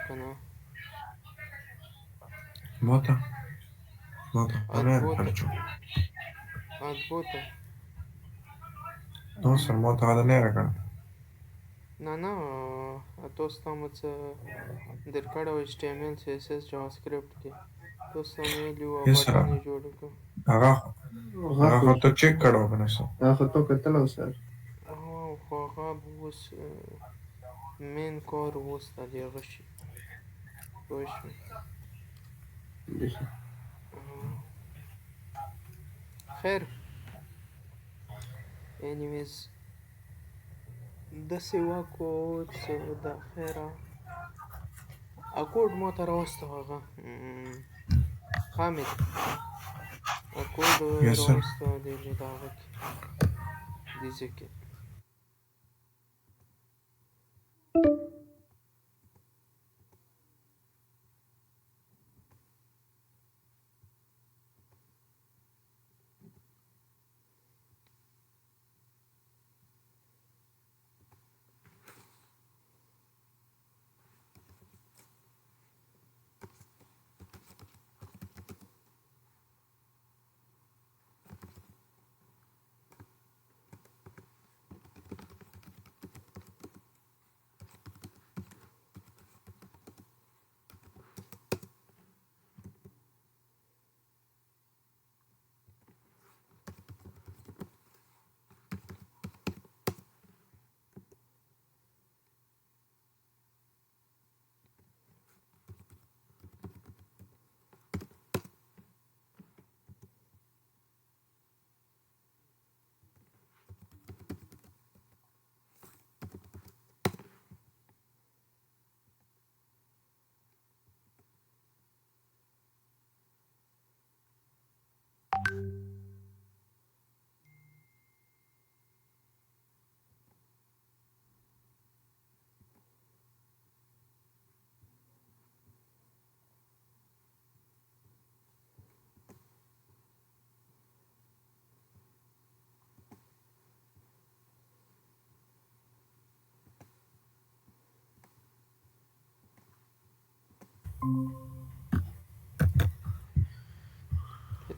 كنا موتا موتا أنا أدبوتا فرجو أدبوتا نوصل موتا هذا نيرة نه نه تاسو ته مو څه درکړی و HTML CSS JavaScript کې تاسو ته مې ویلي وو بټن يسرى یې جوړ کړو هغه هغه خو خو ته چیک کړو کنه سو هغه تو کتلو سر خو هغه به اوس مین کار اوس د هغه شي پوه شوې خیر anyways داسې وکړو څه د خیره اکوډ ما ته راوستو هغه حامد اکوډ يسر راوستو د هغه کې دیزه کې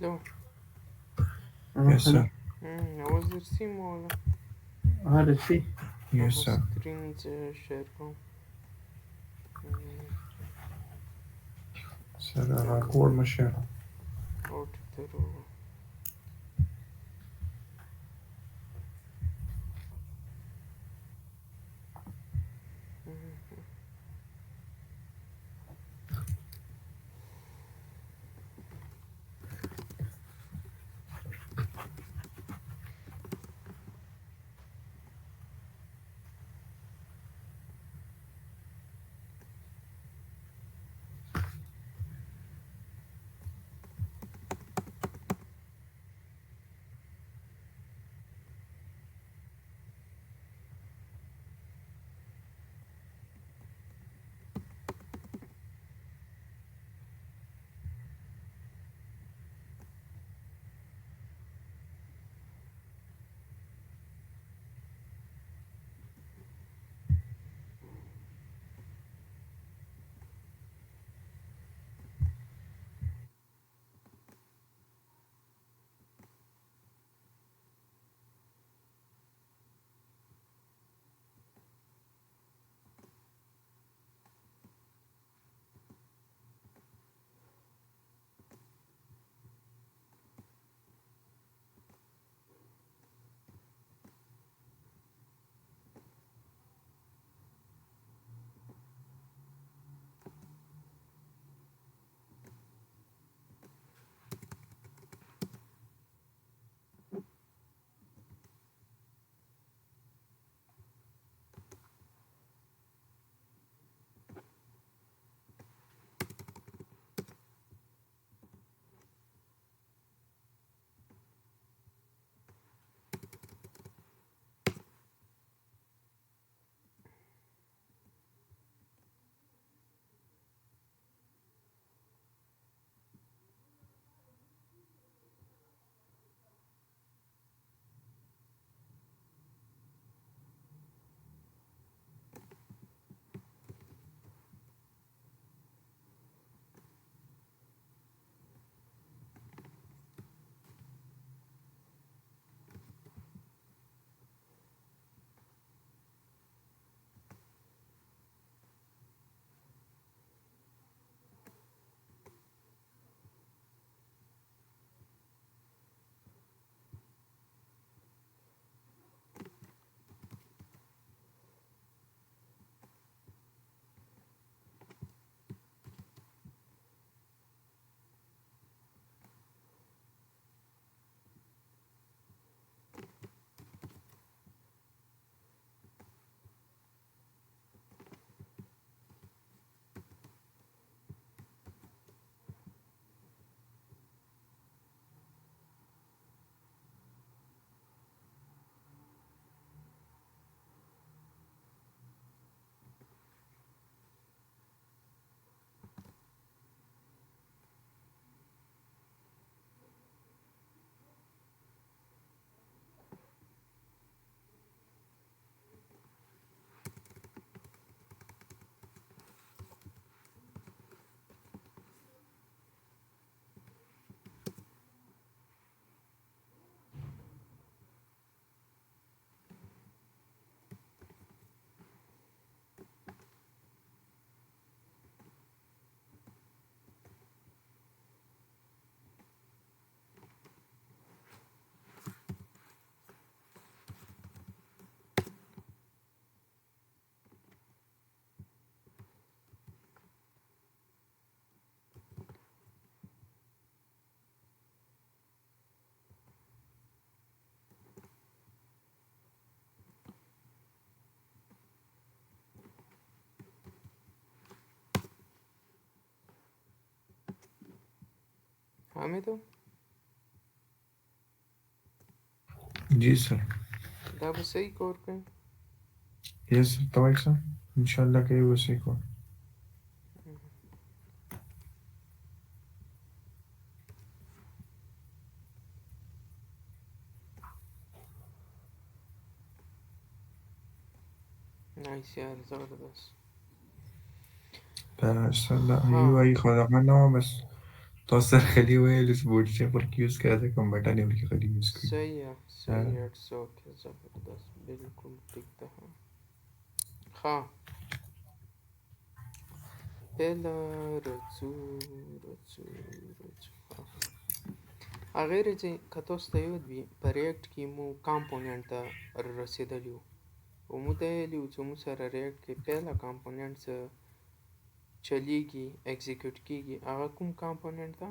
هلو يسر आवाज درسي مولا هذا شيء يسر سکرین شیر کوم سر هغه کوډ مشه اوټ درو حامد जी सर। دا به صحیح کار کوي. Yes sir तवैक सर इंशाल्लाह के वो सही को نایس یار زبردست. सर لا ها यू आई खुदा ना बस तो सर खाली वो इस बोर्ड से पर यूज किया था कम बटन है उनकी खाली यूज की صحیح صحیح اټس اوکې زبردست بالکل ټیک ده. ها پهله رڅو رڅو رڅو هغې چې که تاسو ته یاد وي په ریاکټ کې مو کامپوننټ ته رسېدلي وو او مو ته ویلي وو چې مو سره ریاکټ کې پهله کامپوننټ څه چلیږي اکزیکیوټ کیږي هغه کوم کامپوننټ ده؟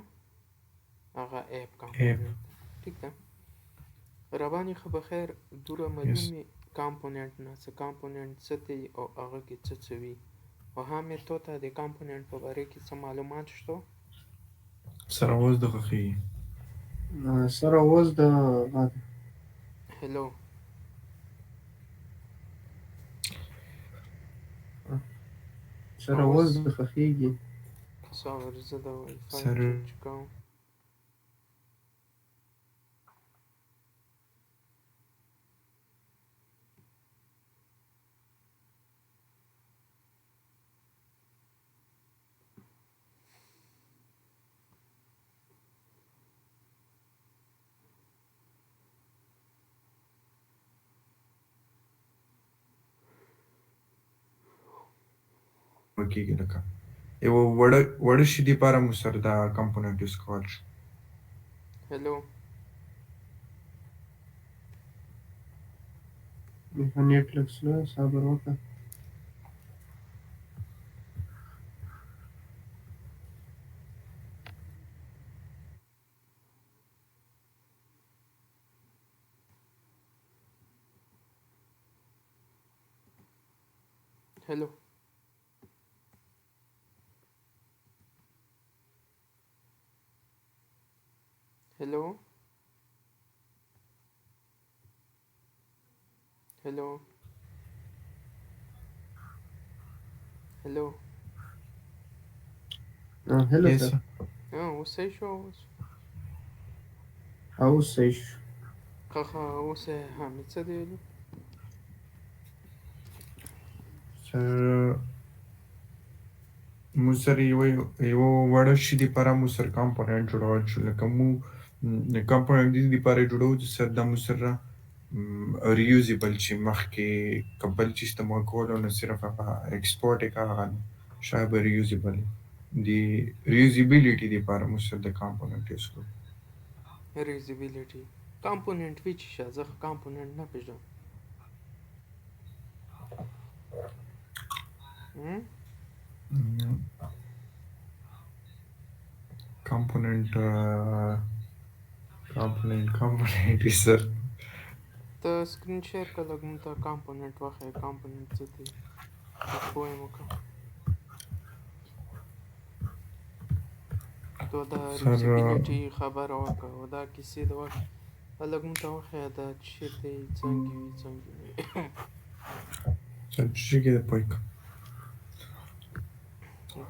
هغه اپ एप کامپوننټ ده. ټیک ده. ربانی خو بخیر دوره यस معلومې کامپوننټ نه څه کامپوننټ څه دی او هغه کې څه څه وي او همې تو ته د کامپوننټ په باره کې څه معلومات شته؟ सर आवाज दखी سره اوس د هلو سره आवाज اوس د خخېږي. صابر زه د وای فای सर چارج کوم. وکیږي لکه یو وړ شي دی لپاره مو سر دا کمپوننټ یوز کول شي. هلو نیټ لږ سلو صبر وکړه. هلو هلو هلو هلو هلو یس سر سر اوس صحیح شو اوس اوس صحیح شو. ښه اوس یې حامد څه دی ویلي؟ سر مو سر یو وړ شي دی لپاره مو سر کمپوننټ جوړول شو لکه مو کمپوننټ دی لپاره جوړو چې سر د مو سره ریوزیبل چې مخکې قبل چې استعمال کولو نه صرف هغه ایکسپورټ یې کاغه شاید به ریوزیبل دی ریوزیبیلیټي دی لپاره مو سر د کمپوننټ یوز کړو. ریزیبیلیټي کامپوننټ وی چې شه زه خو کامپوننټ نه پېژنم. کمپوننټ سر ته سکرین شیر که لږ مونږ ته کامپوننټ وښیه کامپوننټ څه دی زه پوه یم وکړه. تو دا سر ریوزیبیلیټي خبره وکړه او دا کیسې د وکړه لږ مونږ ته وښیه دا چې دی څنګه وي څنګه نه وي. سر چی کې پایک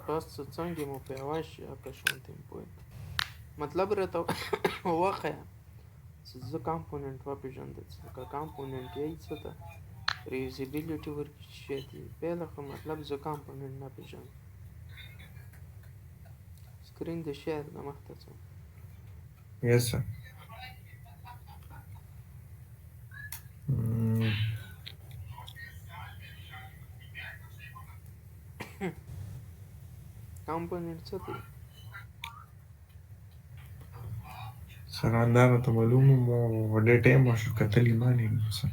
بس څنګه مو په یوه شي هغه شانتې مو پوه مطلب راته وښیه چې زه کامپوننټ وپېژندل چې که کامپوننټ یې څه ته ریوزیبیلیټي ورکړي چې شی دی پهله خو مطلب زه کامپوننټ نه پېژنم. سکرین د شیر د مخته څه یس سر کامپوننټ څه دی؟ سر اندازه ته معلوم مو ډېر ټایم شو کتلی مانی سر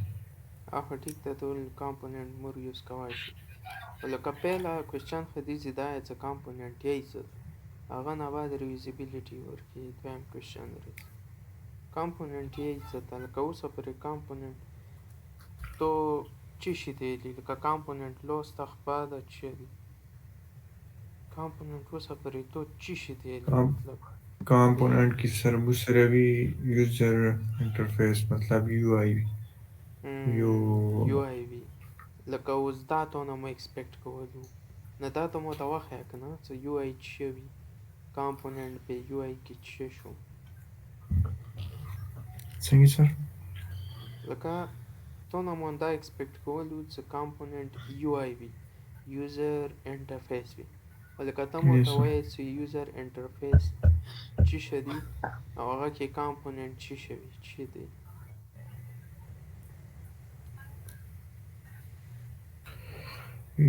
هغه ټیک ده ټول کامپوننټ مور یوز کولی شي لکه پهله کوېسچن خو دې چې دا څه کامپوننټ یې څه هغه نه بعد ریوزیبیلیټي ورکړي دویم کوېسچن راځي کامپوننټ یې څه ته لکه اوسه پورې کامپوننټ تو چی شي دی لکه کامپوننټ لوسته خپه ده چی دی کامپوننټ اوسه پورې تو چی شي دی مطلب کامپوننټ کې سر مو سره وي یوزر انټرفیس مطلب یو آی وي یو یو آی وي لکه اوس دا تونه مو اکسپیکټ کولو نه دا ته مو ته وښیه که نه څه یو آی څه وي کامپوننټ په یو آی کې څه شو څنګه سر لکه تونه مو دا اکسپیکټ کولو څه کامپوننټ یو آی وي یوزر انټرفیس وي لکه ته مو Yes, ته sir. وایې چې یوزر انټرفیس څه شی دی او هغه کې کامپوننټ څه شی وي څه دی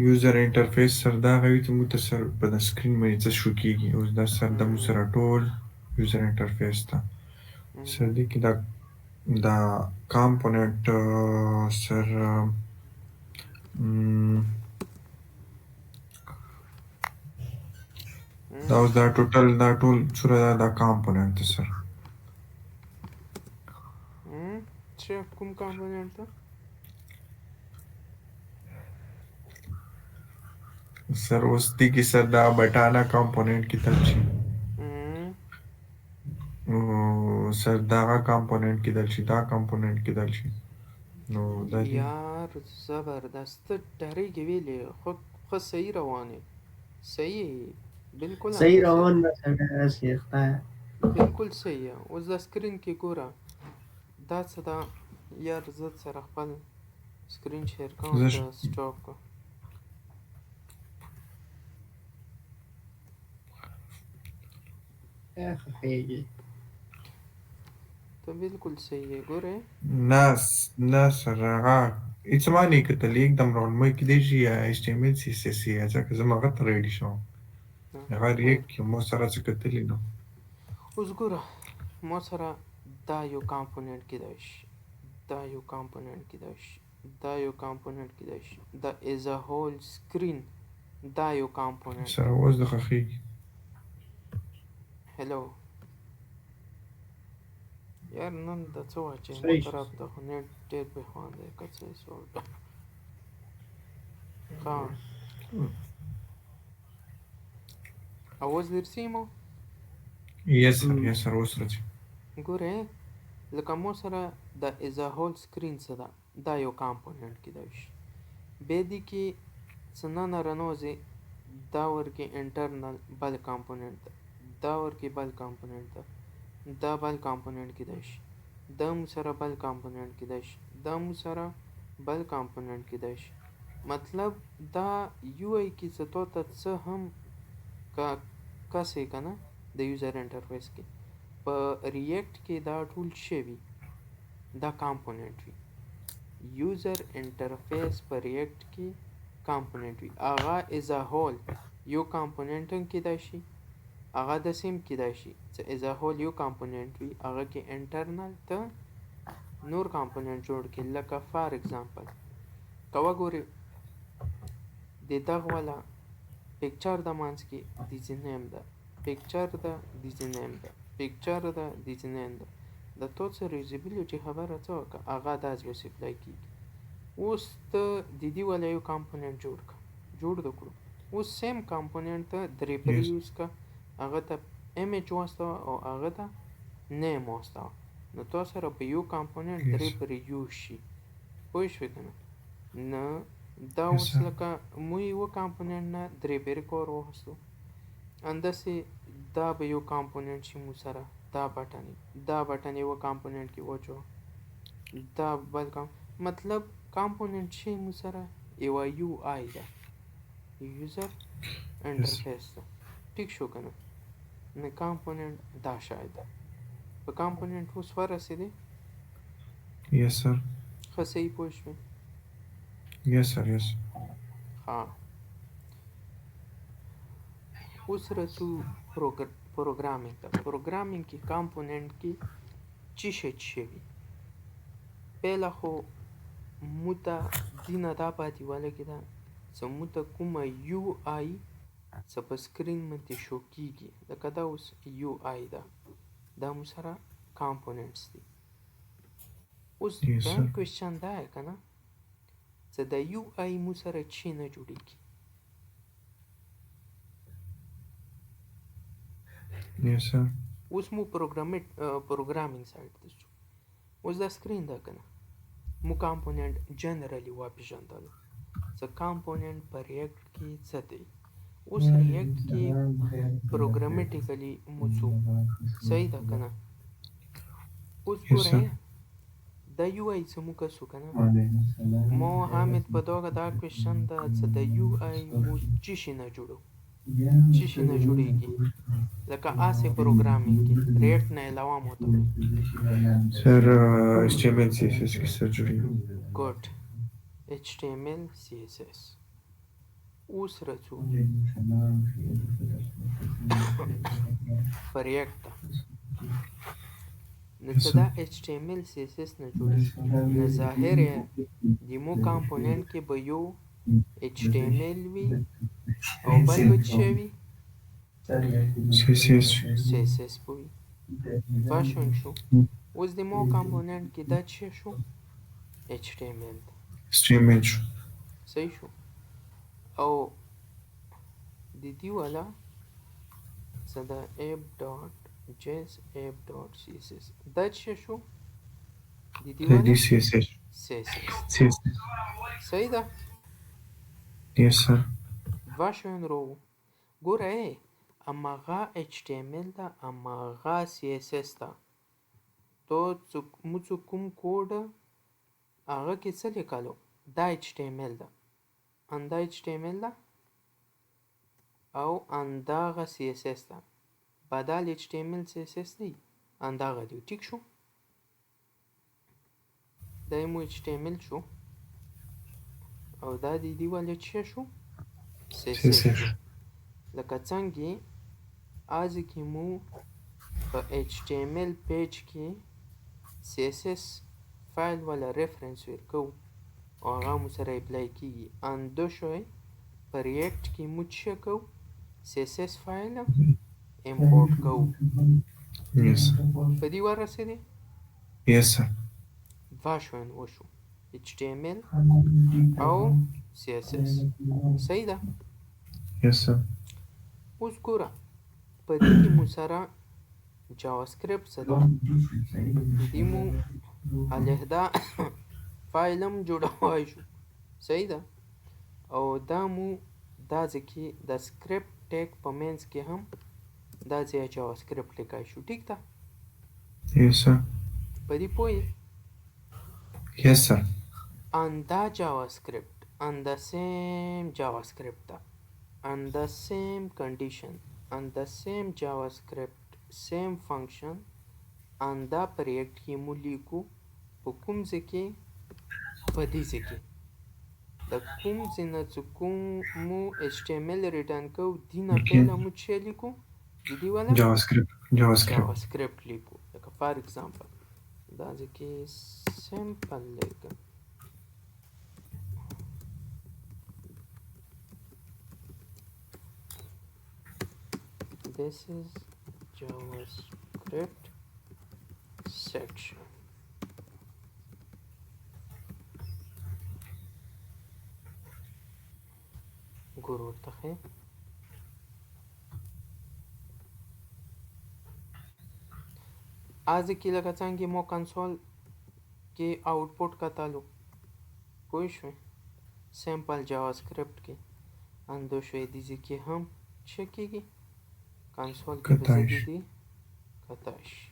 یوزر انټرفیس سر دا غوي چې مو ته سر په د سکرین باندې څه شو کیږي اوس دا سر د مو سره ټول یوزر انټرفیس ته سر دې کې دا کامپوننټ سر دا اوس دا ټول سره دا کامپوننټ سر څه کوم کامپوننټ ته سر اوس دې کې سر دا بټانا کامپوننټ کې تل شي سر دا کامپوننټ کې دل شي دا کامپوننټ کې دل شي نو دا دې یار زبردست ته ډارېږې ویلې خو صحیح روانې صحیح بالکل صحیح همداسې. روان ده سړی هسې خدای بالکل صحیح ہے اوس دا سکرین کې ګوره دا څه ده یار زه سره خپل سکرین شیر کوم زه ته سټاپ کو خفیږي ته بالکل صحیح ہے ګوره نه سر هغه هیڅ معنی کتل एकदम روانمه کې دی چې HTML CSS ځکه زما غته ریډي شو هغه ریک مو سره څه کتلی نو اوس ګوره ما سره دا یو کامپوننټ کېدای شي دا یو کامپوننټ کېدای شي دا یو کامپوننټ کېدای شي دا از ا هول سکرین دا یو کامپوننټ سره اوس د خخېږي هلو یار نن د څه واچې صحیح مو طرف ته خو نیټ ډېر بېخوان دی که څه یې سوال ښه اواز درځي مو یس سر اوس راځي ګوره لکه مو سره د از ا هول سکرین څه ده دا یو کامپوننټ کېدای شي بیا دې کې څه نه رانوځي دا ورکې انټرنل بل کامپوننټ ده دا ورکې بل کامپوننټ ده دا بل کامپوننټ کېدای شي دا مو سره بل کامپوننټ کېدای شي دا مو سره بل کامپوننټ کېدای شي مطلب دا یو آی کې څه تو ته څه هم کسې که نه د یوزر انټرفیس کې په ریاکټ کې دا ټول شوي دا کامپوننټ وي یوزر انټرفیس په ریاکټ کې کامپوننټ وي هغه از ا هول یو کامپوننټ هم کېدای شي هغه د سیم کېدای شي چې از ا هول یو کامپوننټ وي هغه کې انټرنل ته نور کامپوننټ جوړ کړي لکه فار اگزامپل که وګورې د دغه والا پکچر د منځ کې دیزی نیم ده پکچر ده دیزی نیم ده پکچر ده دیزی نیم ده د تو څه ریوزیبیلیټي خبره څه وکړه هغه دا سپیسیفلای کېږي اوس ته د دې والا یو کامپوننټ جوړ د کړو اوس سیم کامپوننټ ته درې پرې یوز کا هغه ته امیج واستوه او هغه ته نیم واستوه نو تا سره په یو کامپوننټ درې پرې یوز شي پوه شوې که نه نه دا اوس لکه مو یوه کامپوننټ نه درې پرې کار واخیستو همداسې دا به یو کامپوننټ شي مو سره دا بټن یوه کامپوننټ کې واچوه دا بل مطلب کامپوننټ شي مو سره یوه یو آی ده یوزر انټرفیس ده ټیک شو که نه نه کامپوننټ دا شاید ده په کامپوننټ اوس ورسېدې یس سر ښه صحیح پوه شوې یس سر یس ها اوس رسو پروګرامینګ ته پروګرامینګ کې کامپوننټ کې څه شی وي پهله خو موږ ته دینه دا پاتې ولګې ده چې موږ ته کومه یو آی څه په سکرین باندې شو کېږي لکه دا اوس یو آی ده دا مو سره کامپوننټس دي اوس دا کوېسچن دا دی که نه چې د یو آی مو سره چې نه جوړېږي یس سر اوس مو پروګرامینګ سایډ ته شو. اوس دا سکرین ده که نه، مو کامپوننټ جنرالي وپېژندلو. څه کامپوننټ په ریاکټ کې څه دی. اوس ریاکټ کې پروګرامیټیکلی مو څو صحیح ده که نه. اوس Yes, sir. ګورئ دا یو آی څه مو کسو که نه، مو حامد په دغه دا کوېشن ده څه د یو آی مو چی شي نه جوړو، چی شي نه جوړېږي لکه هسې پروګرامینګ کې ریاکټ نه علاوه مو ته وایي. Sir, HTML, CSS की सर्जरी. ګډ HTML CSS. اوس راځو په ریاکټ ته. نو څه دا HTML CSS نه جوړېږي، نو ظاهر یې د مو کامپوننټ کې به یو HTML وي او بل به څه وي CSS. CSS به وي. فاشن شو. اوس د مو کامپوننټ کې دا څه شو HTML ده. HTML. صحیح شو. او د دې والا څه دا app dot js app dot css دا څه شو د دې والا CSS. CSS. CSS. صحیح ده. Yes, sir. واشن رو ګوره اماغه HTML ده اماغه CSS ده. تو مو څه کوم کوډ هغه کې څه لیکلو دا HTML ده، اندا HTML ده او انداغه CSS ده. بدل HTML CSS دی انداغه دی. ټیک شو. دا مو HTML شو او دا دی والا څه شو CSS شو. لکه څنګه از کې مو په HTML پیج کې CSS فایل والا ریفرنس ورکو او هغه مو سره اپلای کیږي. اندو شوی په ریاکټ کې مو څه کو CSS فایل امپورټ کو. Yes, sir. په دې ورسېدې Yes, sir. dva شوین وشو HTML او CSS. صحیح ده. Yes, sir. اوس ګوره په دې کې مو سره جاواسکرپټ څه ده د دې مو علیحده فایل هم جوړوای شو. صحیح ده. او دا مو دا ځکه د سکرپټ ټیګ په منځ کې هم دا ځای جاواسکرپټ لیکای شو. ټیک ده. Yes, sir. په دې پوهې Yes, sir. on the JavaScript on the same JavaScript on the same condition on the same JavaScript same function on the project کې مو لیکو په کوم ځای کې په دې ځای کې د کوم ځای نه چې کوم مو HTML ریټرن کو دې نه پهله مو څه لیکو د دې والا JavaScript. JavaScript لیکو. لکه فار ایگزامپل دا ځای کې سمپل لیکم this is JavaScript section. ګورو ورته ښه. از کې لکه څنګه مو کنسول کې آوټپوټ کتلو پوه شوې سمپل JavaScript کې اندو شوې دي کې هم څه کېږي کنسول کې به څه دي کتای شي.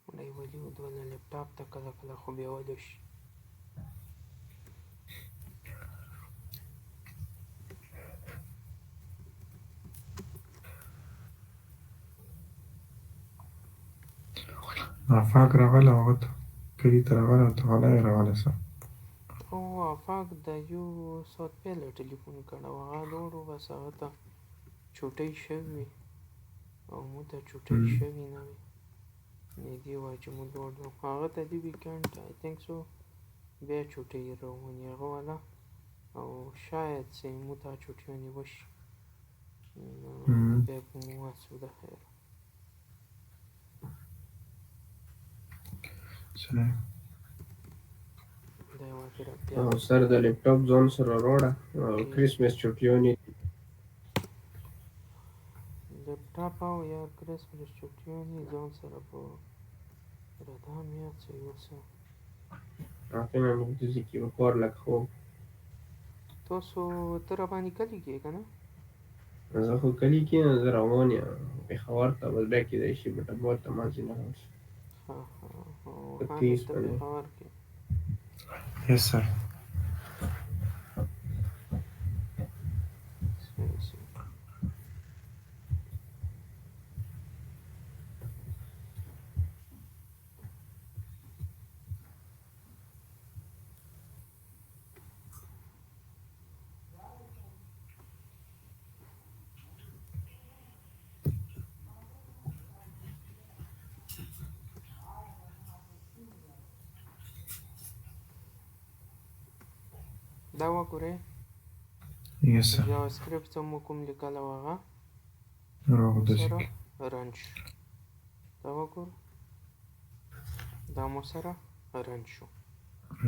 مړی ولي ودوله لپټاپ ته کله کله خو بیولی شي. آفاق راغله هغه ته کلي ته راغله ته غلا یې راغله سر. او آفاق د یو ساعت پهله ټلیفون کړی و هغه لوړ و بس هغه ته چوټۍ شوې وي او مو ته چوټۍ شوې نه وي نږدې وایي چې مو لوړ و هغه ته دې ویکینډ آی تھنک سو بیا چوټۍ راوني هغه والا او شاید چې مو ته چوټیانې وشي بیا به مو هڅو د خیر. صحیح. دا یوه کې را او پیاده سر د لیپټاپ ځان سره راوړه او کې کریسمس چټیانې لپټاپ او یا کرسمس چټیانې ځان سره په ردام یا څه یوسه. راته نه مې کې به کار لږ خو تاسو ته راباندې کلي کې که نه؟ زه خو کلي کې یم زه روان یم پېښور ته بس بیا کېدای شي بټګور ته مازدینه راشم ها ها او په حامد 30 ته باندې پېښور کې. Yes, sir. صحیح صحیح. دا وګورئ Yes, sir. جاوا سکرپټ څه مو کوم لیکلی و هغه راغو مو داسې سره کې. رن شو. دا وګوره دا مو سره رن شو.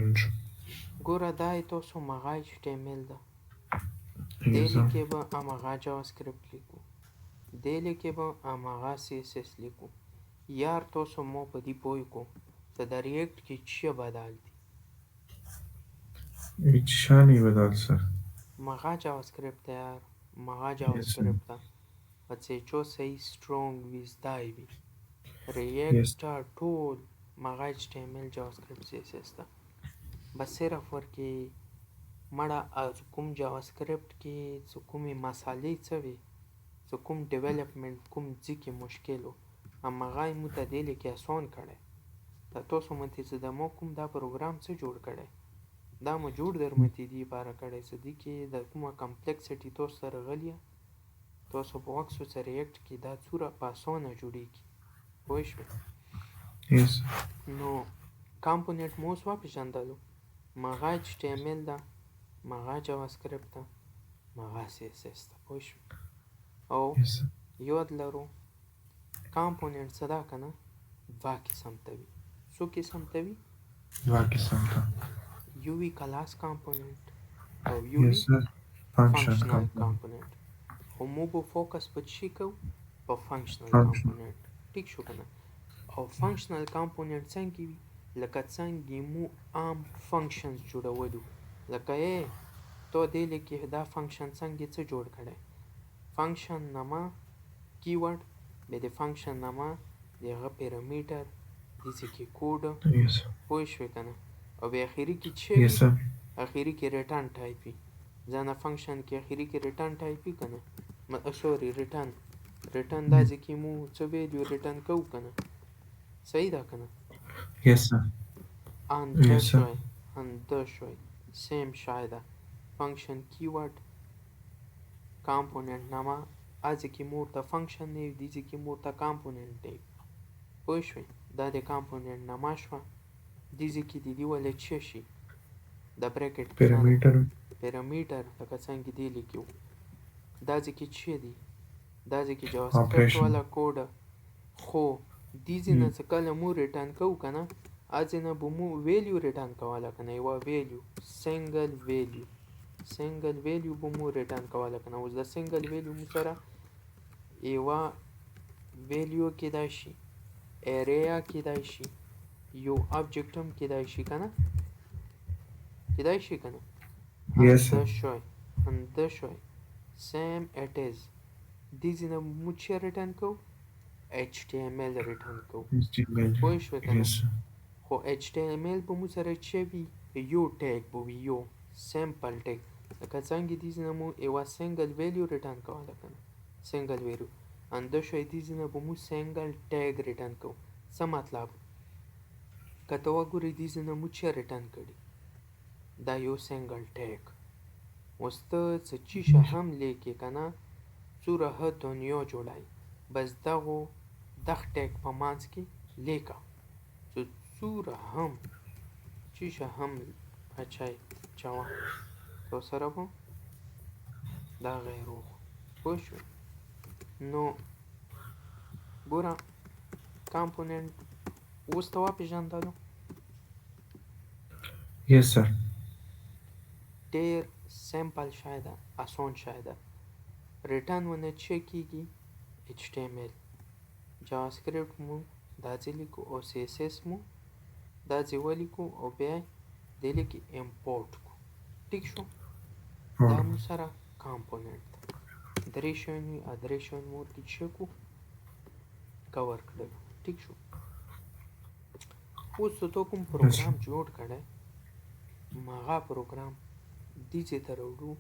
انشو. ګوره دا یې تاسو مغه HTML ده. Yes, دې sir. لیکې به همغه جاوا سکرپټ لیکو. دې لیکې به همغه CSS لیکو. یار تاسو مو په دې پوه کو ته د ریاکټ کې چی بدل دي هیچ شا نہیں بدل سر. مغه جاوا سکرپټ ده یار مغه جاوا Yes, sir. سکرپټ ده بس چو صحیح سترونګ ویز دای وي Yes. ریاکټ ټول مغه HTML جاوا سکرپټ CSS ده بس صرف ورکې مړه از کوم جاوا سکرپټ کې څه کومې مسالې څه وي څه کوم ډیولپمنټ کوم ځکه مشکل و همغه یې مو ته دې لیکې اسان کړی دا تاسو مته چې د مو کوم دا پروګرام څه جوړ کړی دا مو جوړ درمتې دی لپاره کړی څه دي کې د کومه کمپلیکسټي تاسو سره غلیه تاسو په وکسو سره ریاکټ کې دا څوره په اسانه جوړیږي پوه شوئ Yes. نو کامپوننټ مو اوس وپېژندلو مغه HTML ده مغه جاوا سکرپټ ده مغه CSS ده پوه شوئ او Yes, sir. یاد لرو کامپوننټ څه ده که نه دوه قسم ته وي څو قسم ته وي دوا قسم تا. یو وي کلاس کامپوننټ او یو وي Yes, sir. Function فنکشنل component. کامپوننټ خو موږ به فوکس په چی کوو په فنکشنل Function. کامپوننټ ټیک شو که نه او فنکشنل کامپوننټ څنګه وي لکه څنګه مو عام فنکشنز جوړولو لکه تو دې لیکې دا فنکشن څنګه څه جوړ کړی فنکشن نما کیورډ به د فنکشن نما دغه پیرامیټر دې کې کوډ Yes. پوه شوې که نه او بیا اخري کې چې Yes, sir. اخري کې ریټرن ټایپ وي ځنه فنکشن کې اخري کې ریټرن ټایپ وي که نه سوري ریټرن دا ځکه مو څه ویلیو ریټرن کوو که نه صحیح ده که نه Yes, sir. Yes, sir. اندشوی سیم شایده فنکشن کیورد کامپوننت نامه از که مورتا فنکشن نیو دیزی که مورتا کامپوننت نیو پوه شوی دا د کامپوننت نامه شوه دیزی که دیدی ولی چه شي د بریکٹ Parameter. پیرامیټر لکه څنګه دی لیکو دا ځکه چې دی دا ځکه جاوا سکرپټ Operation. والا کوډ خو دیزی نه څه کله مو ریټرن کوو که نه از نه به مو ویلیو ریټرن کوله که نه یوه ویلیو سنګل ویلیو به مو ریټرن کوله که نه اوس د سنګل ویلیو مو سره یوه ویلیو کیدای شي ایریا کیدای شي یو آبجکټ هم کیدای شي که نه کیدای شي که نه Yes, sir. همدشوی same it is دیزی نه مو چی ریټرن کو HTML ریټرن کو HTML. پوه شوې که نه Yes, sir. خو HTML به مو سره چی وي یو ټیګ به وي یو سمپل ټیګ لکه څنګه دیزی نه مو یوه سنګل ویلیو ریټرن کوله که نه سنګل ویلیو همدشوی دیزی نه به مو سنګل ټیګ ریټرن کو څه مطلب که ته وګورې دیزی نه مو چی ریټرن کړي دا یو سنګل ټیګ اوس ته څه چیشه هم لیکې که نه څوره ښه دنیا جوړی بس دغو ټیګ په منځ کې لیکه چې څوره هم چیشه هم بچی چوه تو سره به دا غیر وخو پوه شوې نو ګوره کامپوننټ اوس ته وپېژندلو Yes, sir. ډېر سمپل شی ده، اسان شی ده. ریټرن ونه چی کېږي HTML جاوا سکرپټ مو دا ځای لیکو او CSS مو دا ځای ولیکو او بیا دې لیکې امپورټ کو. ټیک شو؟ دا مو سره کامپوننټ ده. درې شیان وي درې شیان مو ورکې څه کو کور کړل. ټیک شو؟ اوس ته کوم پروګرام جوړ کړی هغه پروګرام دې ځای ته راوړو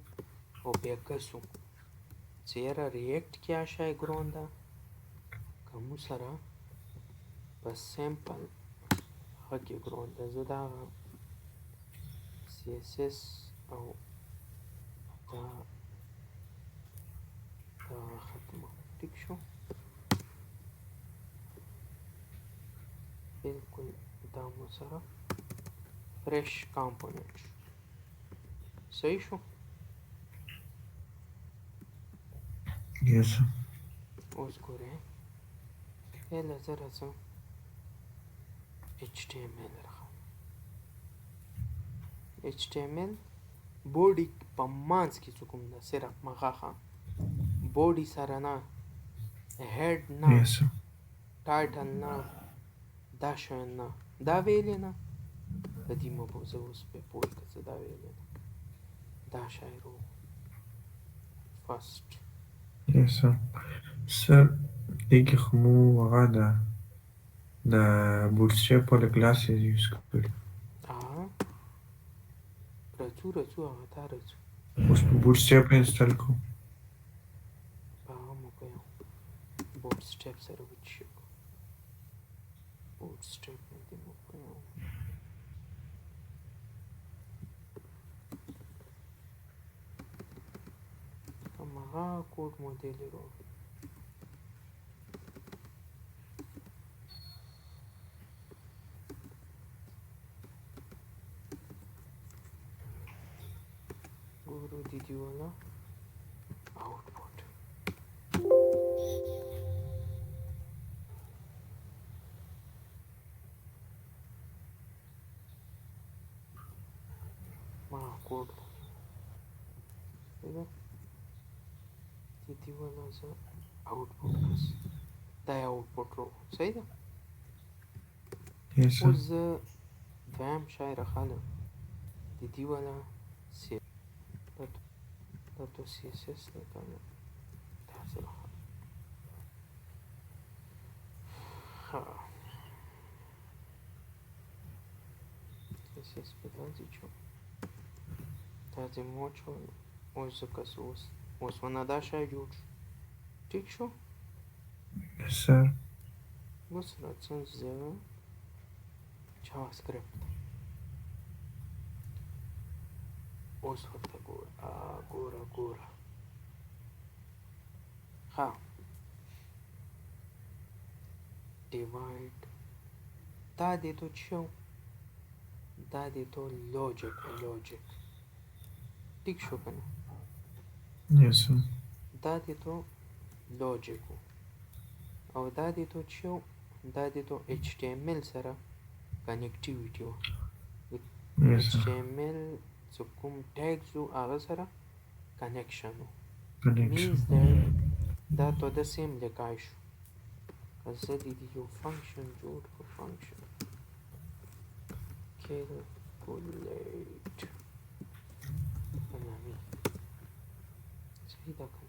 او بیا ګسو چې یاره ریاکټ کیا شی ګران ده که مو سره په سمپل هغه کې ګران ده. زه دغه CSS او دا ختمه. ټیک شو؟ بالکل دا مو سره فرش کامپوننټ شو. صحیح شو؟ Yes, sir. اوس ګورئ هله زه راځم HTML راخلم. HTML بوډي په منځ کې څه کوم ده صرف مغه بوډي سره نه، هیډ نه، Yes, sir. ټایټل نه، دا شیان نه، دا ویلې نه په دې مه به زه اوس پې پوه که څه دا ویلې نه دا شی رو فسټ. Yes, sir. Sir, دې کې خو مو هغه ده د بوټسټریپ والا کلاسز یوز کړي. راځو هغه ته راځو. اوس په بوټسټریپ انسټال کوو. په هغه مو کویم بوټ سټیپ سره به څه کوو بوټ سټیپ نه دې مو کویم هماغه کوډ مو دې رو ګورو دیدی والا output. ما کوډ ده دیدی والا زه output بس دا output رو صحیح ده. Yes, sir. اوس زه دویم شی راخلم دیدی والا دا تو CSS ده کنه دا زه راخلم CSS په دا ځای چو دا ځای مو چول اوس زه کس اوس ونه دا شی جوړ شو. ټیک شو؟ Yes, sir. اوس راځم زه جاوا سکرپټ اوس ورته ګوره ها ډیوایډ دا دې تو چو دا دې تو لوجیک ټیک شو کنه Yes, sir. دا دې تو لوجیک او دا دې تو چو دا دې تو HTML سره کنیکټیویټي و Yes, sir. HTML څه کوم ټیګز و هغه سره کنیکشن و Connection. means that دا تو د سیم لیکای شو که زه دې یو فنکشن جوړ کړو فنکشن calculate نامې صحیح ده که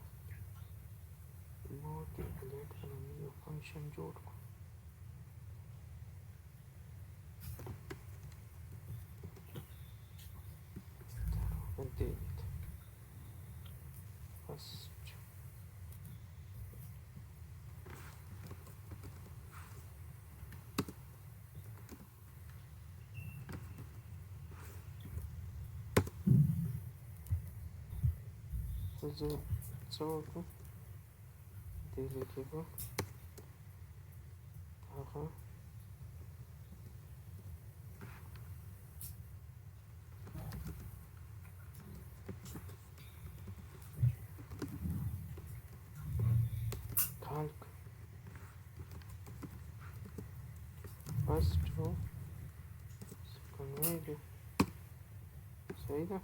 نه ما calculate په نامې یو فنکشن جوړ کړو date first زه څه وکړم دې ځای کې به هغه calc first row second value صحیح ده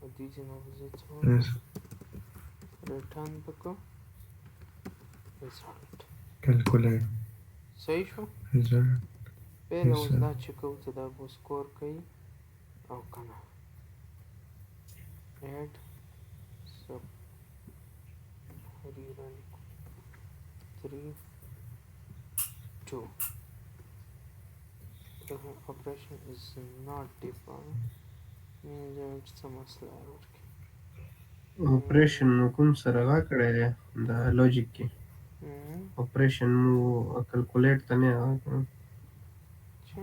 او دې ځای نه به زه څه Yes. وکړم ریټرن به کړو ریزالټ Calculate. صحیح شو Result. پهله Yes, اوس sir. دا چې کوو څه دا به سکور کوي او که نه add sub rerun 3 2 the operation is not defined means that څه مسله ورکړي اپریشن مو کوم سره راکړی دی د لوجیک کې اپریشن مو کلکولیټ ته نه راکړی چې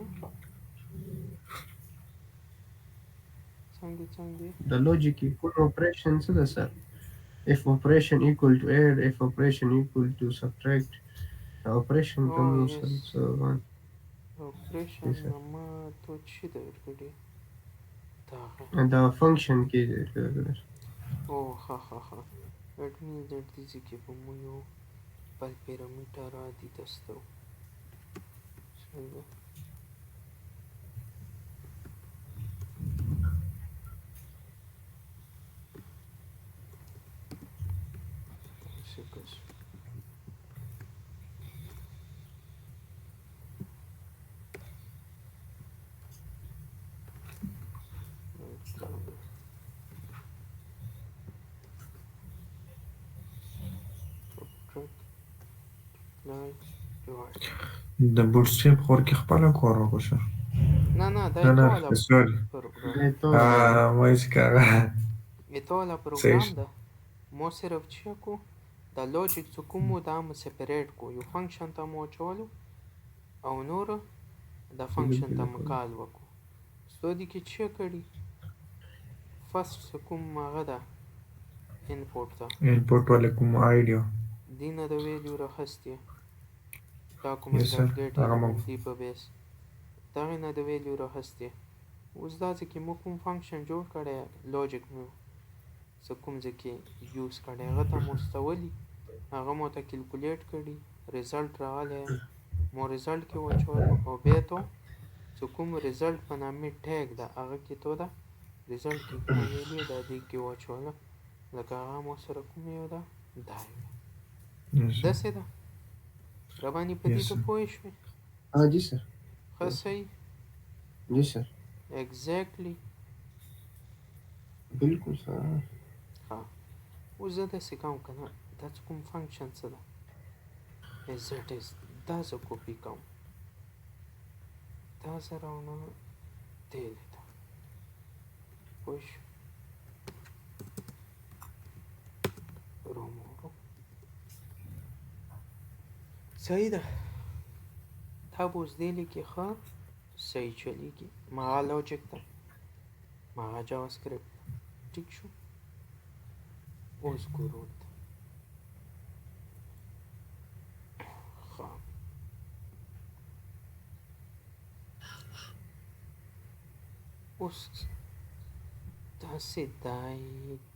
څنګه د لوجیک کې کوم اپریشن څه ده سر if operation equal to add if operation equal to subtract operation ته Oh, مو yes. سر څه operation Yes, sir. ما تو چې د ورکړي داغه دا فنکشن کې او ها that means that this کې په مو یو بل پیرامیټر عادي دستو څنګه شکر د بوټسټریپ خور کې خپل کار وکړه. نه دا نه نه ټول سوري پروګرام وایس کاغه ټول پروګرام ده مو صرف چې کو د لوجیک څه کوم دا مو سپریټ کو یو فنکشن ته مو چولو او نور د فنکشن ته مکال وکړو ستودي کې چې کړي فرست کوم هغه ده انپوټ ته input ولا کوم آیډیا دینه د ویلیو راخستې Yes, ډاکومنټ sir. اپډیټ هغه مو دی په بیس دغه نه د ویلیو راخستې اوس دا چې مو کوم فنکشن جوړ کړی لوجیک مو څه کوم ځکه یوز کړی هغه ته مستولي هغه مو ته کیلکولیټ کړي ریزلټ راغلی مو ریزلټ کې واچول او بیا ته څه کوم ریزلټ په نامې ټیګ ده هغه کې تو ده ریزلټ کې کوم ویلیو ده دې کې واچول لکه هغه مو سره کوم یو ده دا داسې ده ربانی په دې Yes, ته sir. پوه شوې ها جی سر ښه صحیح جی سر ایگزیکټلی بالکل سر ها اوس زه داسې کوم که نه دا څه کوم فنکشن څه ده as it is دا زه کپي کوم دا زه راوړم دې ته پوه شو رومورو صحیح ده تا به اوس دې لیکې ښه صحیح چلیږي مغه لوجیک ده مغه جاوا سکرپټ ټیک شو اوس ګورو ته ښه اوس داسې دای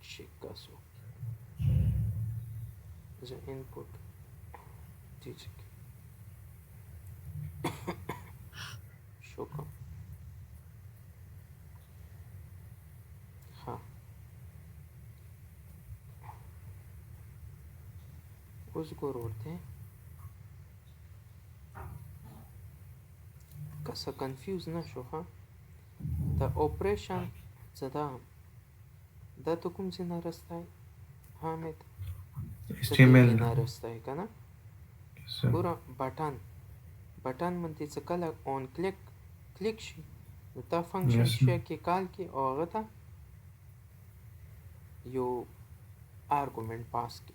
چې کسو زه انپوټ دې چې شو کوم ها اوس ګورو ورته که څه کنفیوز نه شو ها د اپریشن څه ده دا ته کوم ځای نه رستی حامد HTML نه رستی که نه Yes, sir. ګوره بټن باندې څه کله اون کلیک شي نو تا فنکشن Yes, sir. شي کې کال کې او هغه ته یو آرګومنټ پاس کی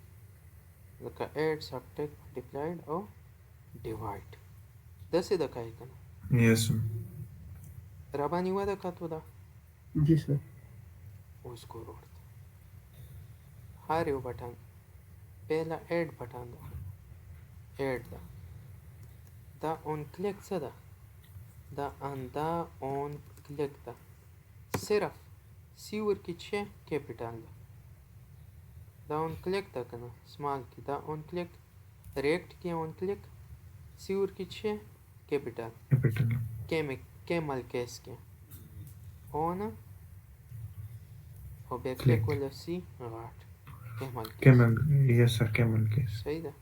لکه add subtract multiplied او divide داسې د کوي که نه Yes, sir. راباندې وده کتو ده جی سر اوس ګورو ورته هر یو بټن پهله ایډ بټن ده ایډ ده دا اون کلیک څه ده دا اون کلیک ده صرف سی ورکې چې کیپیټل ده دا اون کلیک ده که نه سمال کې دا اون کلیک ریکټ کې اون کلیک سی ورکې چې کیپیټل Capital. کیمل کیس کې اونه او بیا کلیک کلیک ولسی غټ کیمل کیس کیمل یس سر کیمل کیس صحیح ده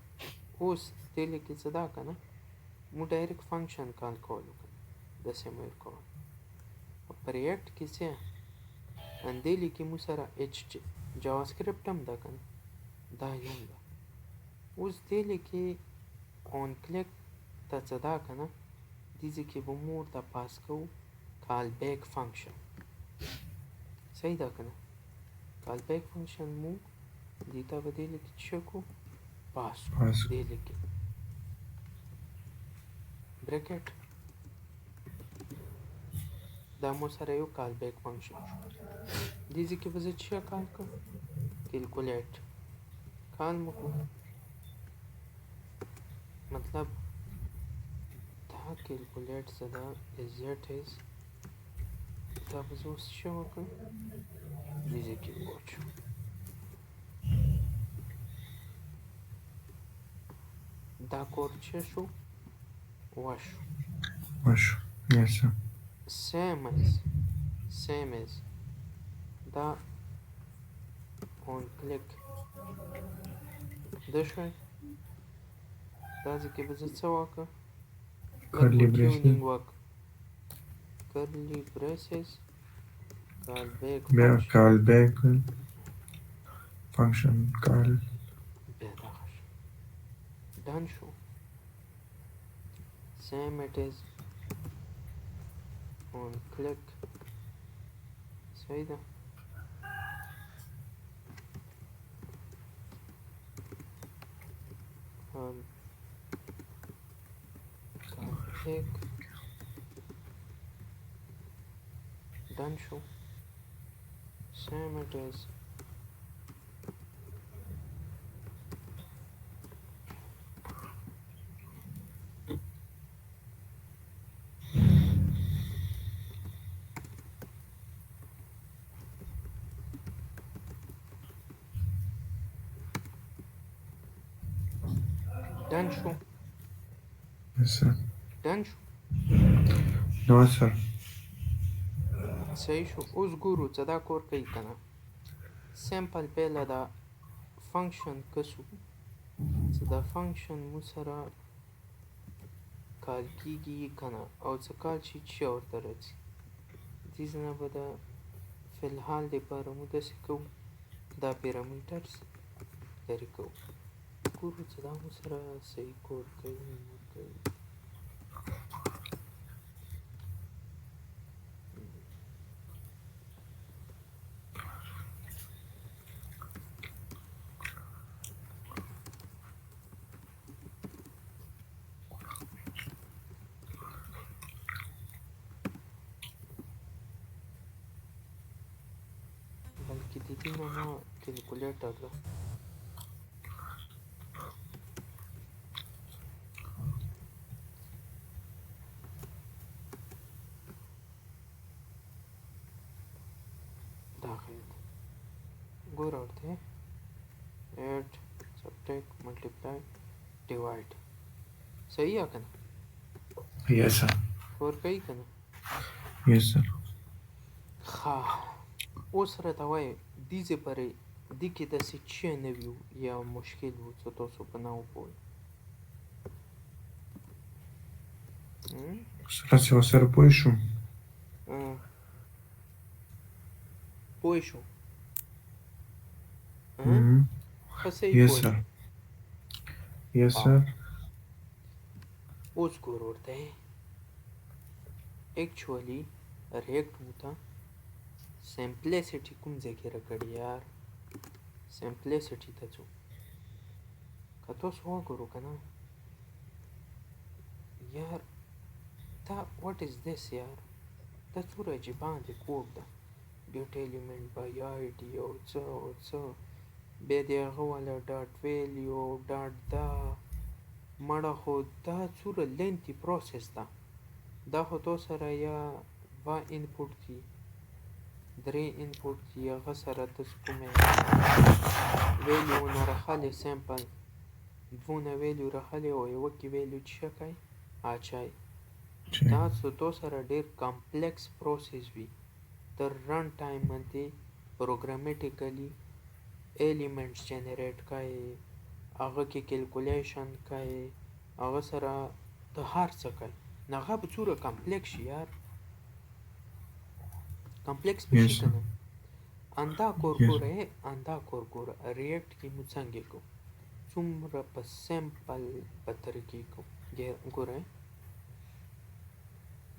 اوس دې لیکې څه ده که نه مو ډایرکټ فنکشن کال کولو که نه داسې مو یې کول او په ریاکټ کې څه دې لیکې مو سره جاوا سکرپټ هم ده که نه دا یو ده اوس دې لیکې اون کلیک ته څه ده که نه دې ځای کې به مو ورته پاس کوو کال بیک فنکشن صحیح ده که نه کال بیک فنکشن مو دې ته به دې لیکې څه کړو پاس پاس دې لیکې ब्रैकेट دا مو سره یو کال بیک فنکشن شو دې ځای کې به زه څه کال کړم کیلکولیټ کال مو کړو مطلب دا کیلکولیټ څه ده زیټ از دا به زه اوس څه وکړم دې ځای کې به واچوم دا کور څه شو وشو وشو یس سر same as دا on click د شوی دا ځکه به زه څه وکړم curly braces curly braces call back بیا function کال بیک فنکشن کال بیا دغه شو done شو same it is on click صحیح ده click done شو same it is done شو یس سر done شو نو سر صحیح شو اوس ګورو څه دا کور کوي که نه سمپل پهله دا فنکشن کسو څه دا فنکشن مو سره کال کیږي که نه او څه کال شي چې ورته راځي دې ځای نه به دا فلحال دپاره مو داسې کوو دا پیرامیټرز لرې کوو ګورو څه دا مو سره صحیح کور کوي نه کوي بلکې د دې نه ما کیلکولیټر ده دا خیال ګوره ورته ایډ سبټریکټ ملټیپلای ډیوایډ صحیح یا که نه یس سر کور کوي که نه یس سر ښه اوس راته وایه دې ځای پورې دې کې داسې څه نه وي یا مشکل و څه تاسو په نه وپوهئ سر چې ورسره پوه شوم پوه شو ښه صحیح یس پوه سر شو یس سر اوس ګور ورته ایکچولی ریاکټ مو ته سمپلیسټي کوم ځای کې راکړي یار سمپلیسټي ته ځو که تاسو وګورو که نه یار دا واټ از دس یار دا څومره عجیبانه کوډ ده ډیټ الیمنټ بای آی ډي او څه او څه بیا د هغه والا ډاټ ویلیو ډاټ دا مړه خو دا څومره لینتي پروسس ده دا خو تو سره یا 2 انپوټ دي 3 انپوټ دي هغه سره تاسو کومې ویلیو نه راخلې سمپل دوونه ویلیو راخلې او یوه کې ویلیو څه کوي اچای دا څه تو سره ډېر کمپلیکس پروسس وي د رن ټایم باندې پروګرامیټیکلی ایلیمنټس جنریټ کوي، هغه کې کیلکولیشن کوي، هغه سره د هر څه کوي. نو هغه به څومره کمپلیکس شي یار، کمپلیکس به شي Yes, که sir. نه. اندا کور Yes. ګوره اندا کور ګوره ریاکټ کې موږ څنګه کوو، څومره په سمپل په طریقې کوو. ګوره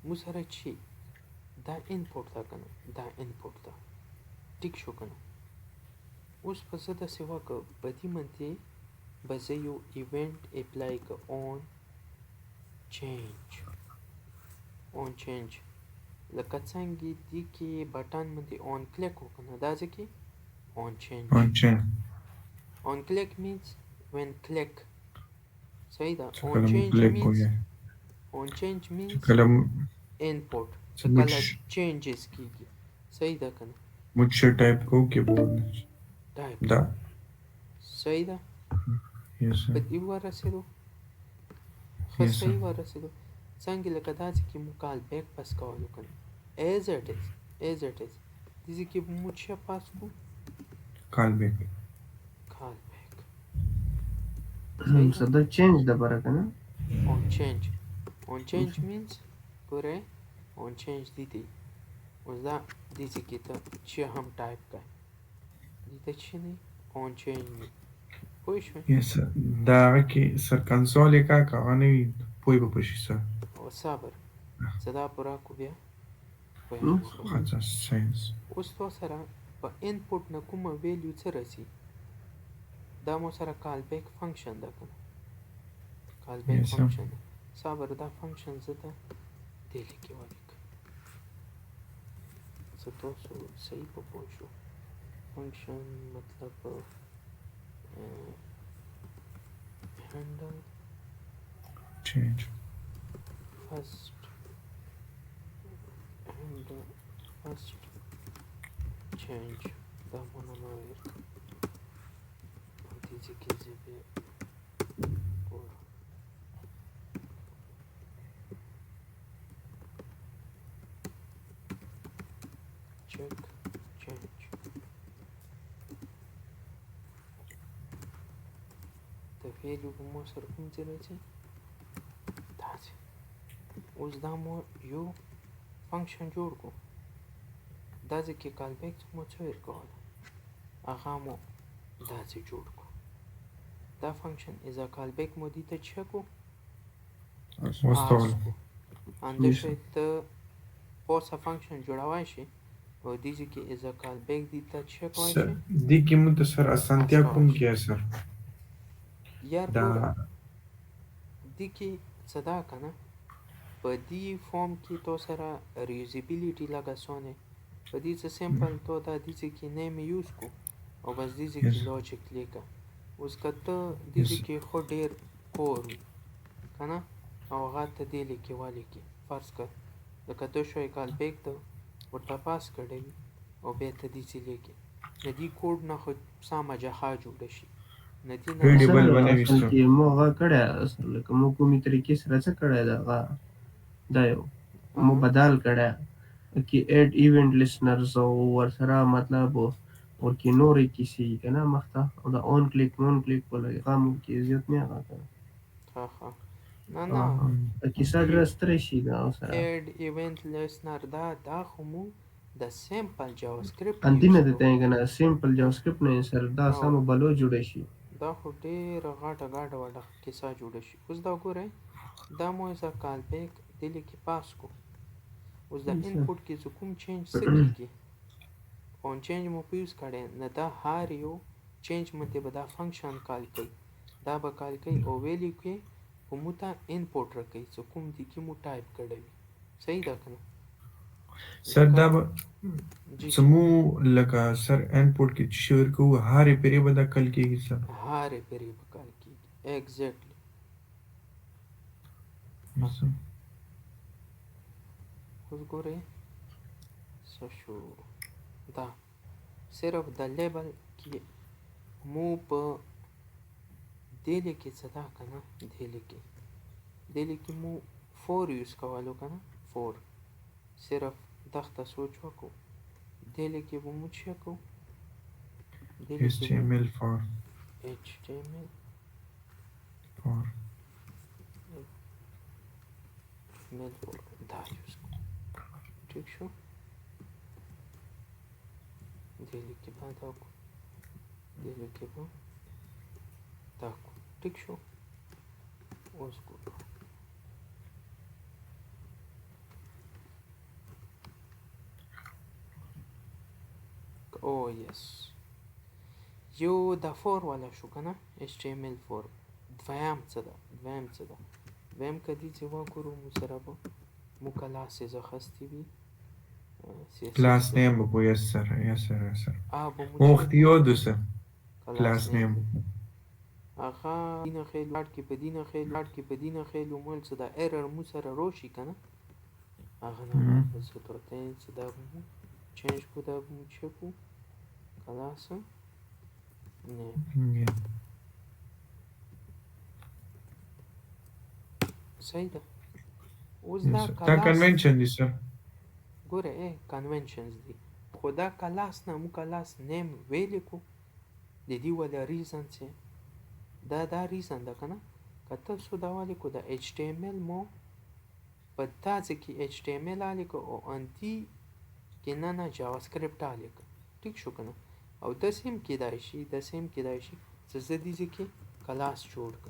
موږ سره چې دا انپوټ ده که نه، دا انپوټ ده، ټیک شو که نه. اوس به زه داسې وکړه په دې باندې به زه یو ایونټ اپلای که اون چینج لکه څنګه دې کې بټن باندې اون کلیک وکړه نه، دا ځکه اون چینج. On chain. On click means when click. صحیح ده. چې On کله مو change کلیک means کوی چې کله input چې چې موږ کله changes کیږي. صحیح ده کنه. موږ څه ټایپ کوو کیبورډ نه ټایپ دا صحیح ده. yes په sir. دې ورسېدو ښه Yes, sir. صحیح ورسېدو. څنګه لکه دا چې مو کال بیک پس کولو کنه as it is دې کې مو چې پاس کو Call back. کال بیک. صحیح ده. So دا چینج د بره کنه On change means ګوره on change دي اوس دا دې کې ته چې هم ټایپ کړه دې ته چې نه on change نه پوه شوې. Yes sir. دا هغه کې سر کنسول یې کا هغه نه وي پوی به پشي سر او صبر صدا پورا کو بیا اچھا ساينس. اوس تو سره په انپوټ نه کومه ویلیو څه رسی، دا مو سره کال بیک فنکشن ده کنه، کال بیک Yes, sir. فنکشن صبر دا فنکشن زه ته دې لیکي ولیک څه تاسو صحیح په پوه شو. فنکشن مطلب handle Change. first handle first change دا مونه نو ورک دې چې کې به اور check change د ویلیو په مو سره کوم ځای راځي داسې. اوس دا مو یو فنکشن جوړ کو دا ځکه کال بیک مو څه ورکوله هغه مو داسې جوړ کو. دا فنکشن اذا کال بیک مو دي ته چکو واستول. انده شوی ته پوسه فنکشن جوړوای شي او دې ځکه اذا کال بیک دي ته چکوای سر شي دې کې مو ته سر اسانتیا کوم کې سر یار دا ګوره دې کې صدا کنه په دې فارم کې تو سره ریوزیبিলিټي لګا سونه په دې څه سمپل تو دا دې کې نیم یوز کو او بس دې کې Yes. لوجیک لیکا اوس کته دې Yes. کې خو ډیر کور وي کنه او هغه ته دې لیکي والی کې فرض کړ د کته شوی کال بیک ته ورته پاس کړی او به ته دې چې لیکي د دې کوډ نه خو سمه جها جوړ شي نه دې نه Readable سر باندې اصل وستو. کې مو هغه کړه اصل لکه مو کومي طریقې سره څه کړه دا یو مو بدل کړه کې اډ ایونت لسنرز او ورسره مطلب ورکی نورې کیسې کنه مخته او دا اون کلیک ولا هغه مو کې زیات نه هغه ها ها نه نه کیسه ډېره ستره شي دا سره add event listener دا خو مو د سمپل جاوا سکرپټ انتینه د ته کنه سیمپل جاوا سکرپټ نه سر دا او. سم بلو جوړ شي دا خو ډېره غاټه وړه کیسه جوړه شي. اوس دا ګورئ دا مو ایسا کال بیک دلی کې پاس کو اوس دا اچھا. انپوټ کې چې کوم چینج څه کېږي اون چینج مو په یوز کړی نه دا هر یو چینج مته به دا فنکشن کال کوي دا به کال کوي او ویلیو کې په مو ته انپوټ راکوي چې کوم دي کې مو ټایپ کړی وي. صحیح ده که نه سر دا به جی سمو لکه سر انپوټ کې چې شور کو هارې پیری به دا کل کېږي سر هارې پرې به کال کېږي ایگزیکټلی. Yes, sir. اوس ګورئ څه شو دا صرف د لیبل کې مو په دلی کې څه ده که نه دلی کې مو 4 یوز کولو که نه 4 صرف دغته سوچ وکړو دې کې به مو چیک کوو دې کې به HTML for HTML دا یوز کوو ټیک شو دې کې به دا کوو دې کې به دا کوو ټیک شو اوس ګورو او یس یو د فور والا شو کنه HTML فور دویم څه ده دویم کدی چې وګورو مو سره به مو کلاسز اخستې وي class name bu yes sir به مو muhtiyodus class name هغه دینه خیل لاړ کې په دینه خیل مول څه دا ایرر مو سره روشي کنه هغه نه څه ته څه دا مو چینج کو دا مو چکو کلاس نه صحیح ده اوس دا convention دي sir ګوره کنونشنز دي خو دا کلاس نه مو کلاس نیم ویل کو د دې ولا ریزن چې دا ریزن ده کنه کته سو دا والی کو دا HTML مو په تاسو کې HTML الی کو او انتی کې نه جاوا سکرپټ الی کو ټیک شو کنه او د سیم کې دای شي څه زدي چې کلاس جوړ ک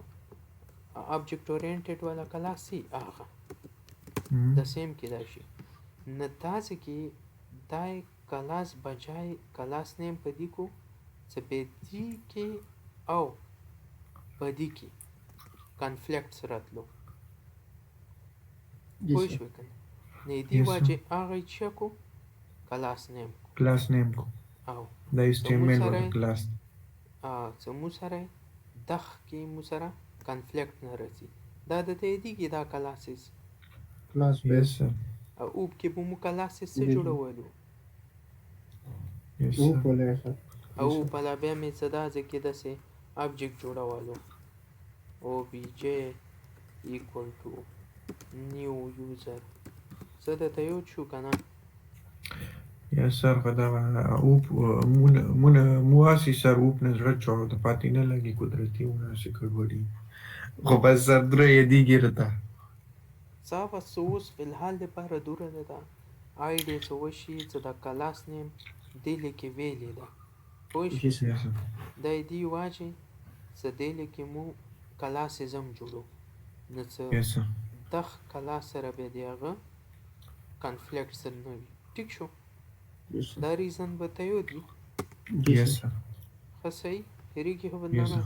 object oriented والا کلاس سی هغه د سیم کې دای شي نه تاسو کې دای کلاس بجای کلاس نیم پدې کو څه پدې کې او پدې کې کنفلیکټ راتلو پوه شو کنه نه دی واجه هغه چکو کلاس نیم کو او دا HTML ولا کلاس څه مو سره دغ کې مو سره کنفلیکټ نه راځي دا د دې دی کې دا کلاسز class base او کې به مو کلاسز څه جوړولو او په لا بیا مې صدا ځکه دسه object جوړولو obj equal to new user صدا ته یو شو کنه یا سر خدا اوپ مواسي سر اوپ نظر چاو د پاتې نه لګي قدرتي ونه شي کډوړي خو بس سر درې دی ګرتا صاف سوس په الحال لپاره دوره ده آی ډی څه وشي چې د کلاس نیم دی لیکي ویلې ده پوه شئ د دې واجه څه دی لیکي مو کلاس زم جوړو نو څه دغ کلاس سره به دیغه کنفلیکټ سره نه وي ټیک شو دا ریزن بتایو دی خصی هری کی هو بدنامه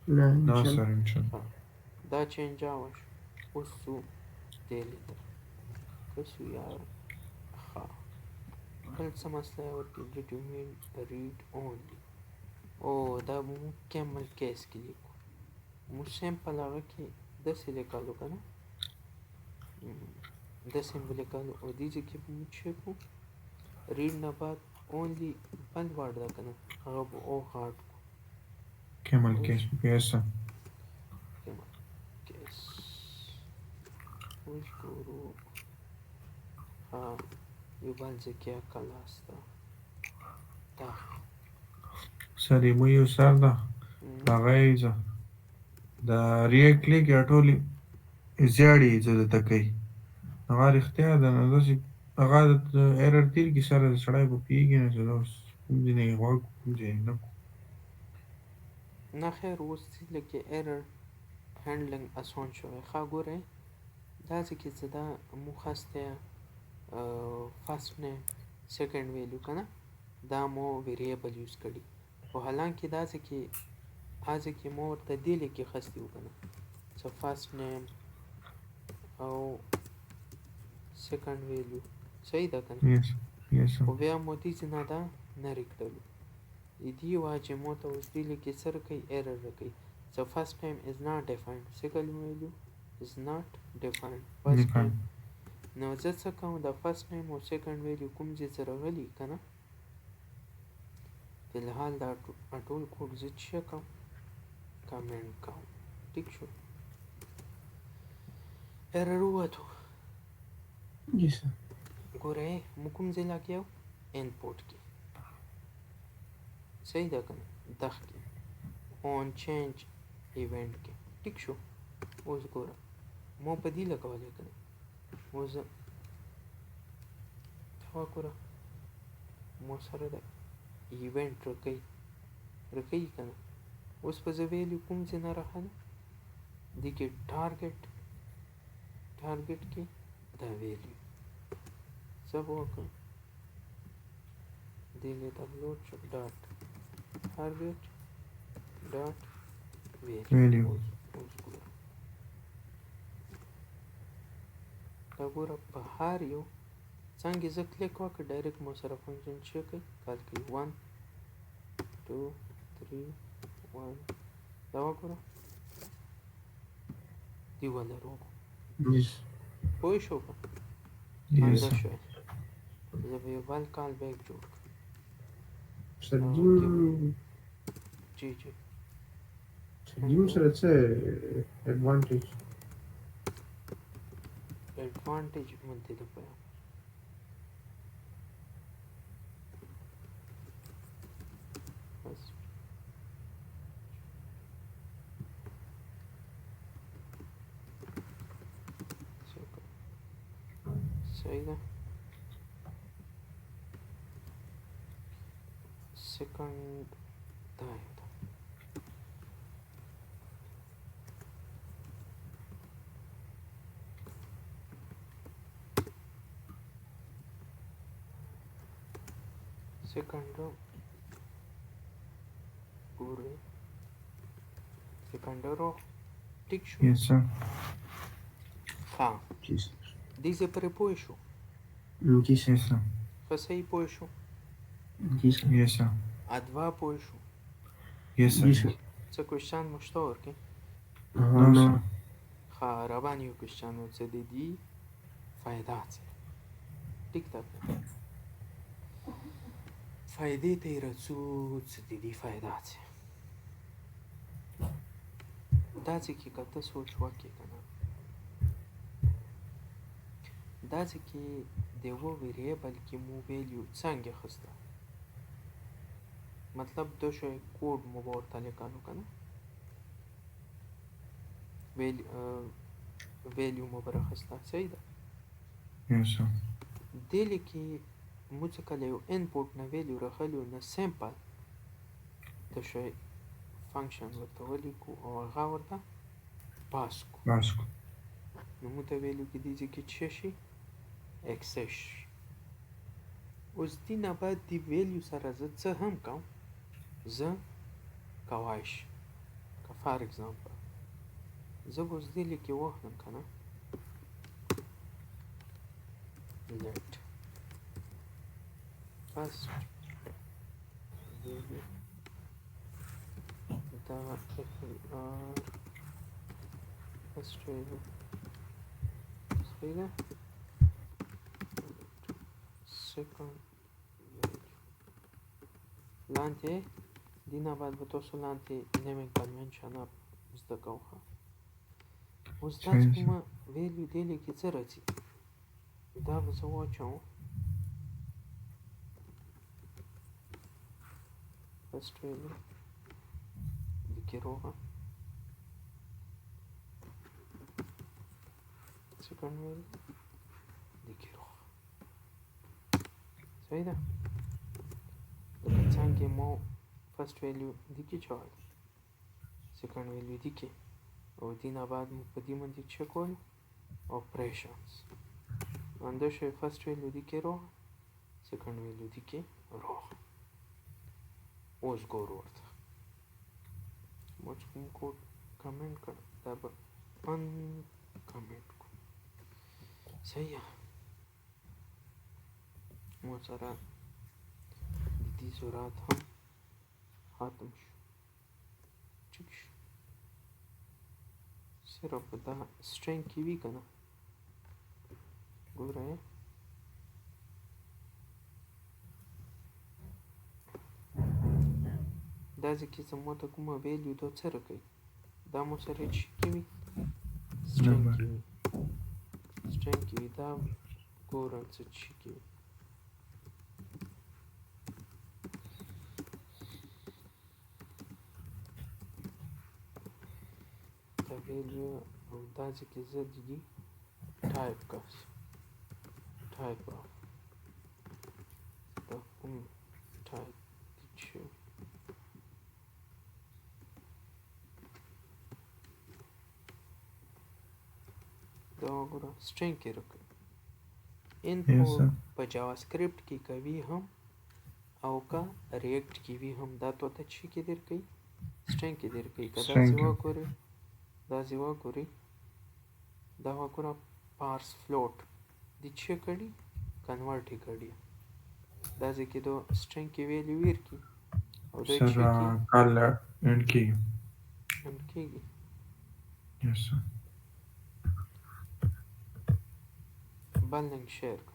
نه سر انشاءالله دا چینج آوش اوسو دیلی در کسو یار بل څه مسله ورته did you mean read only او دا مو کمل کیس کې لیکو مو سیمپل هغه کې د سلیکالو کنه د سیمبل لیکالو او دې کې مو چکو read نه بعد only بل ورډ ده کنه هغه او هارد کمل کیس پیسه کیس اوس ګورو یو بل ځکه کلاس دا سری مو یو سر ده هغه ایزه دا ریاکټ لیک ټولې زیاړې ایزه د تکي هغه اختیار ده نو داسې هغه ایرر تیر کې سره سړی په پیږي نه زه اوس کوم ځای نه غواړم کوم ځای نه خیر اوس لکه ایرر هینډلینګ اسان شوی ښه ګورئ دا ځکه چې دا مو خسته فرست نیم سیکنډ ویلیو کنه دا مو ویریبل یوز کړي خو حالانکه دا ځکه مو ورته دی لیکي خسته وکنه څه فرست نیم او سیکنډ ویلیو صحیح ده کنه خو بیا مو دې نه دا نه ریکړلو دی واجه مو ته اوس دی لیکي سره کوي ایرر کوي so first name is not defined second value is not defined first name نو زه څه کوم د فرست نیم او سیکنډ ویلیو کوم ځای سره غلي کنه په الحال دا ټول کوډ زه چک کوم کمنټ کوم ټیک شو ایرر وته جی سر ګوره مو کوم ځای لګیو انپوټ کې صحیح ده که نه دغه کې اون چینج ایونټ کې ټیک شو. اوس ګوره ما په دې لګولی که نه اوس زه دا ګوره ما سره د ایونټ رکوي که نه. اوس په زه ویلیو کوم ځای نه راخلم دې کې ټارګټ کې دا ویلیو څه به وکړم دې کې اپلوډ شو ډاټ ټارګټ ډاټ ویلیو. اوس ګوره دا ګوره په هر یو څنګه زه کلیک وکړ ډایرکټ ما سره فنکشن څه کوي کال کوي 1 2 3 1 دا وګوره دی ولرو پوه شو که همدا شوی زه به یو بل کال بیک جوړ کړم. جی سرجیم سره څه ایڈوانټیج مونته ده په بس صحیح ده. سیکنډ دا یو ده سیکنډ ګورئ سیکنډ رو ټیک شو. Yes, sir. ها دې ځای پرې پوه شو جی سر Yes, sir. ښه صحیح پوه شو جی سر Yes, sir. ادوا پوه شو Yes, sir. جی سر څه کوشچن مشته ورکې No, sir. ښه روان یو کوشچن و څه د دې فایده څه ټیک ده فایدې ته یې رسو څه د دې فایده څه دا ځای کې که ته سوچ وکړې که نه دا ځای کې د یوه ویریبل کې مو ویلیو څنګه اخیسته مطلب دا شوی کوډ مو به ورته لیکلو که نه ویلیو مو به راخیسته صحیح ده. Yes, sir. دې کې مو چې کله یو انپوټ نه ویلیو راخلي نه سیمپل دا شوی فنکشن ورته ولیکو او هغه ورته پاس کو Vasco. نو مو ته ویلیو کې دې ځای کې څه شي اکسس. اوس دې نه بعد دې ویلیو سره زه څه هم کوم زه کوای شي که فار اگزامپل زه به اوس دې لیکې واخلم که نه let first value the FLR first value صحیح ده second value لاندې دې نه بعد به تاسو لاندې naming convention زده کوه. اوس دا چې کومه ویلیو دې لیکې څه راځي دا به زه واچوم first value لیکې روغه second value لیکې روغه صحیح ده لکه څنګه مو first value لیکې چول second value لیکې او دې نه بعد مو په دې باندې څه کول operations under شوی first value لیکې روغه second value لیکې روغه. اوس ګور ورته ما چې کوم کوډ کمنټ کړ دا به ان کمنټ کړو صحیح مو سره د دې سرعت هم ختم شو ټیک شو صرف دا سټرینګ کې وي که نه ګورئ دا ځکه چې ما ته کومه ویلیو دا څه راکوي دا مو سره چې کې وي سټرینګ کې وي دا ګورم څه چې کې وي the value او دا ځکه زه د دې type of the type did you دا وګوره string کې راکړه Yes, input sir. په JavaScript کې کوي هم او که React کې وي هم دا ته چې کې درکوي string کې درکوي که دا String ځې کې. وګورئ دا وګوره parse float د چې کړي convert یې کړي دا ځکه د string کې ویلیو ورکړي او دا چې Sir, کې call and key. هم کېږي Yes, sir. بل لینک شیر کړه